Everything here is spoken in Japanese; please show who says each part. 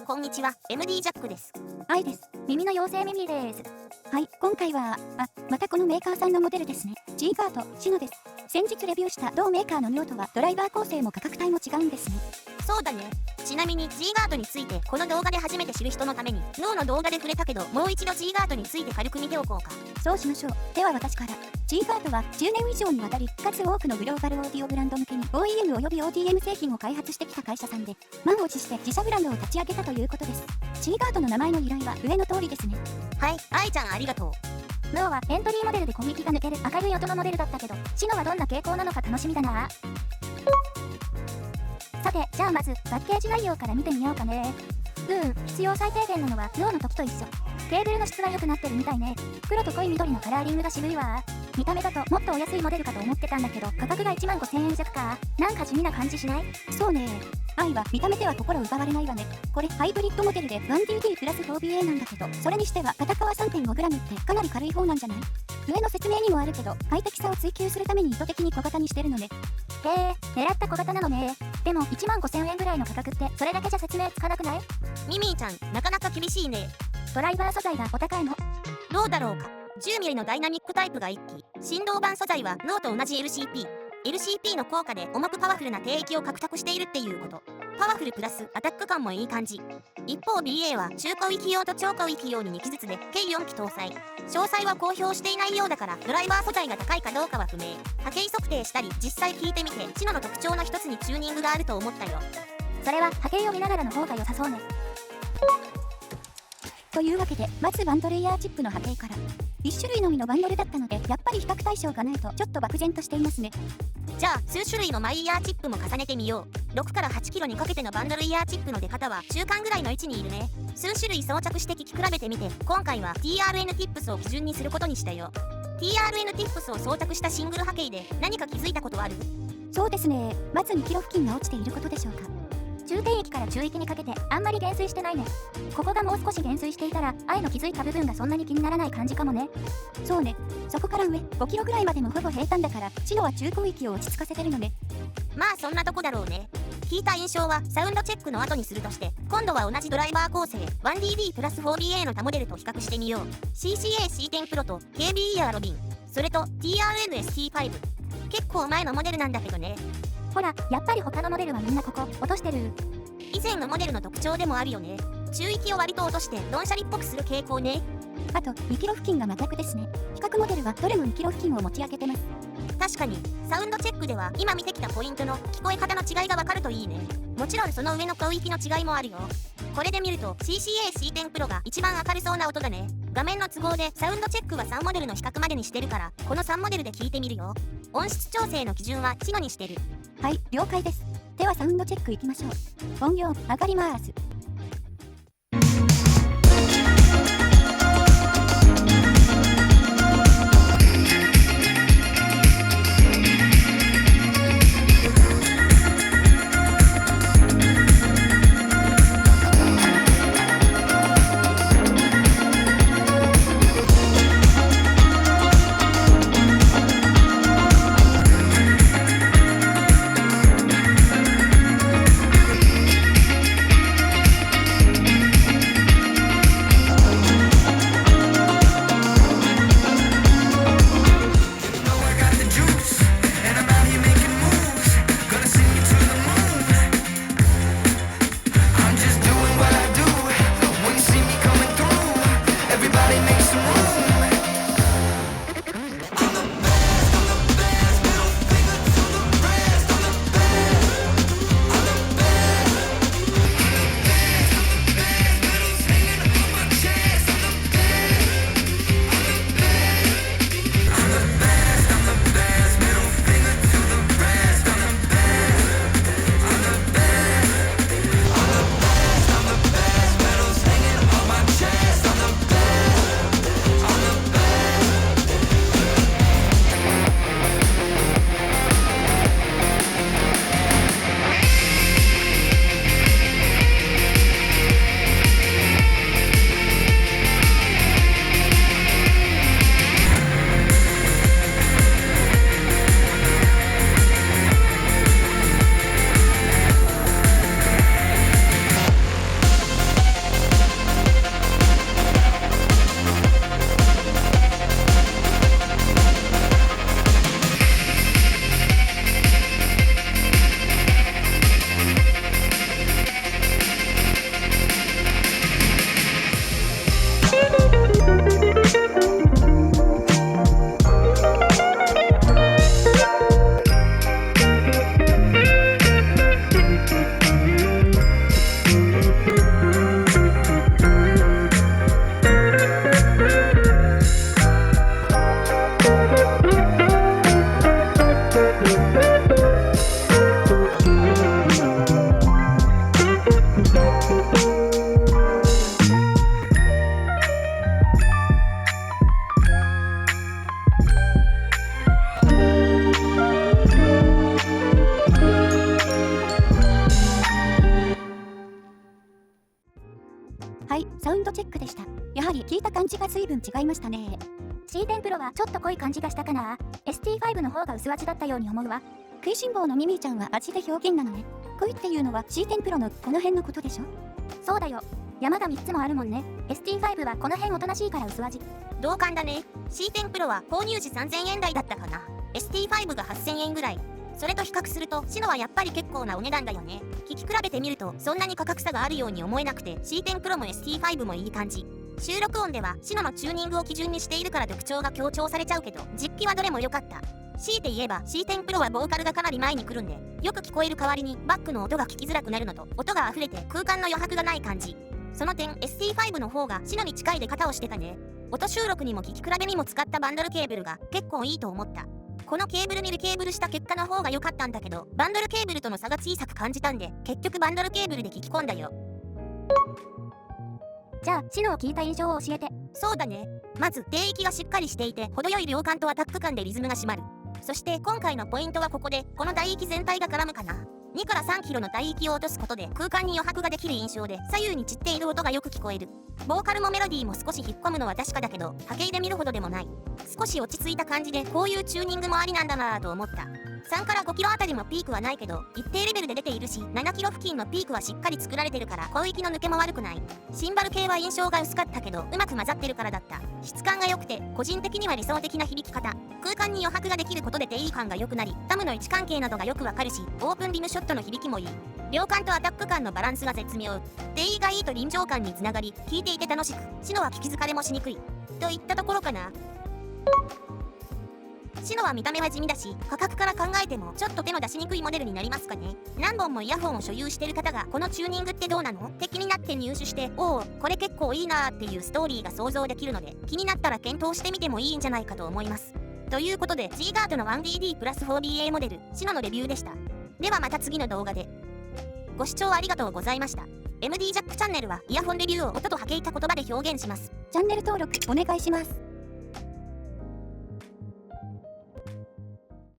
Speaker 1: い、こんにちは。MD ジャックです。
Speaker 2: はいです。耳の妖精ミミです。はい、今回は、またこのメーカーさんのモデルですね。G ガード、シノです。先日レビューした同メーカーのノートはドライバー構成も価格帯も違うんですね。
Speaker 1: そうだね。ちなみに G ガードについてこの動画で初めて知る人のためにノーの動画で触れたけど、もう一度 G ガードについて軽く見ておこうか。
Speaker 2: そうしましょう。では私から。G ガードは10年以上にわたり、かつ多くのグローバルオーディオブランド向けに OEM および ODM 製品を開発してきた会社さんで、満を持して自社ブランドを立ち上げたということです。G ガードの名前の由来は上の通りですね。
Speaker 1: はい、愛ちゃんありがとう。
Speaker 2: ノーはエントリーモデルで小麦が抜ける明るい音のモデルだったけど、シノはどんな傾向なのか楽しみだな。さて、じゃあまずパッケージ内容から見てみようかね。必要最低限なのはノーの時と一緒。ケーブルの質は良くなってるみたいね。黒と濃い緑のカラーリングが渋いわ。見た目だともっとお安いモデルかと思ってたんだけど、価格が15,000円弱か。なんか地味な感じしない？そうね。愛は見た目では心奪われないわね。これハイブリッドモデルで 1DD プラス 4BA なんだけど、それにしては片側 3.5g ってかなり軽い方なんじゃない？上の説明にもあるけど、快適さを追求するために意図的に小型にしてるのね。へえ、狙った小型なのね。でも15,000円ぐらいの価格ってそれだけじゃ説明つかなくない？
Speaker 1: ミミーちゃん、なかなか厳しいね。
Speaker 2: ドライバー素材がお高いの？
Speaker 1: どうだろうか。10mm のダイナミックタイプが1機。振動板素材はノーと同じ LCP。LCP の効果で重くパワフルな低域を獲得しているっていうこと。パワフルプラスアタック感もいい感じ。一方 BA は中高域用と超高域用に2機ずつで計4機搭載。詳細は公表していないようだから、ドライバー素材が高いかどうかは不明。波形測定したり実際聞いてみて、シノの特徴の一つにチューニングがあると思ったよ。
Speaker 2: それは波形を見ながらの方が良さそうね。というわけで、まずバンドレイヤーチップの波形から。1種類のみのバンドルだったので、やっぱり比較対象がないとちょっと漠然としていますね。
Speaker 1: じゃあ数種類のマイイヤーチップも重ねてみよう。6から8キロにかけてのバンドルイヤーチップの出方は中間ぐらいの位置にいるね。数種類装着して聞き比べてみて、今回は TRN Tips を基準にすることにしたよ。TRN Tips を装着したシングル波形で何か気づいたことはある？
Speaker 2: そうですね。まず2キロ付近が落ちていることでしょうか。中低域から中域にかけてあんまり減衰してないね。ここがもう少し減衰していたら、愛の気づいた部分がそんなに気にならない感じかもね。そうね。そこから上5キロぐらいまでもほぼ平坦だから、シノは中高域を落ち着かせてるのね。
Speaker 1: まあそんなとこだろうね。聞いた印象はサウンドチェックの後にするとして、今度は同じドライバー構成 1DD プラス 4BA の他モデルと比較してみよう。 CCA-C10 Pro と KB イヤーロビン、それと TRN-ST5。結構前のモデルなんだけどね。
Speaker 2: ほら、やっぱり他のモデルはみんなここ落としてる。
Speaker 1: 以前のモデルの特徴でもあるよね。中域を割と落としてドンシャリっぽくする傾向ね。
Speaker 2: あと2キロ付近が真逆ですね。比較モデルはどれも2キロ付近を持ち上げてます。
Speaker 1: 確かにサウンドチェックでは今見てきたポイントの聞こえ方の違いがわかるといいね。もちろんその上の高域の違いもあるよ。これで見ると CCA-C10 Pro が一番明るそうな音だね。画面の都合でサウンドチェックは3モデルの比較までにしてるから、この3モデルで聞いてみるよ。音質調整の基準はシノにしてる。
Speaker 2: はい、了解です。ではサウンドチェックいきましょう。音量上がります。
Speaker 3: サウンドチェックでした。やはり聞いた感じが随分違いましたね。
Speaker 2: C10 プロはちょっと濃い感じがしたかな。ST5 の方が薄味だったように思うわ。
Speaker 3: 食いしん坊のミミィちゃんは味で表現なのね。濃いっていうのは C10 プロのこの辺のことでしょ。
Speaker 2: そうだよ。山が3つもあるもんね。ST5 はこの辺おとなしいから薄味。
Speaker 1: 同感だね。C10 プロは購入時3000円台だったかな。ST5 が8000円ぐらい。それと比較するとシノはやっぱり結構なお値段だよね。聞き比べてみるとそんなに価格差があるように思えなくて C10 プロも ST5 もいい感じ。収録音ではシノのチューニングを基準にしているから特徴が強調されちゃうけど、実機はどれも良かった。強いて言えば C10 プロはボーカルがかなり前に来るんで、よく聞こえる代わりにバックの音が聞きづらくなるのと、音が溢れて空間の余白がない感じ。その点 ST5 の方がシノに近い出方をしてたね。音収録にも聞き比べにも使ったバンドルケーブルが結構いいと思った。このケーブルにリケーブルした結果の方が良かったんだけど、バンドルケーブルとの差が小さく感じたんで、結局バンドルケーブルで聞き込んだよ。
Speaker 2: じゃあシノを聞いた印象を教えて。
Speaker 1: そうだね。まず低域がしっかりしていて程よい量感とアタック感でリズムが締まる。そして今回のポイントはここでこの帯域全体が絡むかな。2から3キロの帯域を落とすことで空間に余白ができる印象で、左右に散っている音がよく聞こえる。ボーカルもメロディーも少し引っ込むのは確かだけど、波形で見るほどでもない。少し落ち着いた感じでこういうチューニングもありなんだなぁと思った。3から5キロあたりもピークはないけど一定レベルで出ているし、7キロ付近のピークはしっかり作られてるから広域の抜けも悪くない。シンバル系は印象が薄かったけどうまく混ざってるからだった。質感が良くて個人的には理想的な響き方。空間に余白ができることで定位感が良くなり、タムの位置関係などがよくわかるし、オープンリムショットの響きもいい。量感とアタック感のバランスが絶妙。定位がいいと臨場感につながり、聴いていて楽しく、シノは聞き疲れもしにくいといったところかな。シノは見た目は地味だし、価格から考えてもちょっと手の出しにくいモデルになりますかね。何本もイヤホンを所有してる方がこのチューニングってどうなのって気になって入手して、おおこれ結構いいなーっていうストーリーが想像できるので、気になったら検討してみてもいいんじゃないかと思います。ということで G ガードの 1DD プラス 4BA モデルシノのレビューでした。ではまた次の動画で。ご視聴ありがとうございました。MD ジャックチャンネルはイヤホンレビューを音と波形た言葉で表現します。
Speaker 3: チャンネル登録お願いします。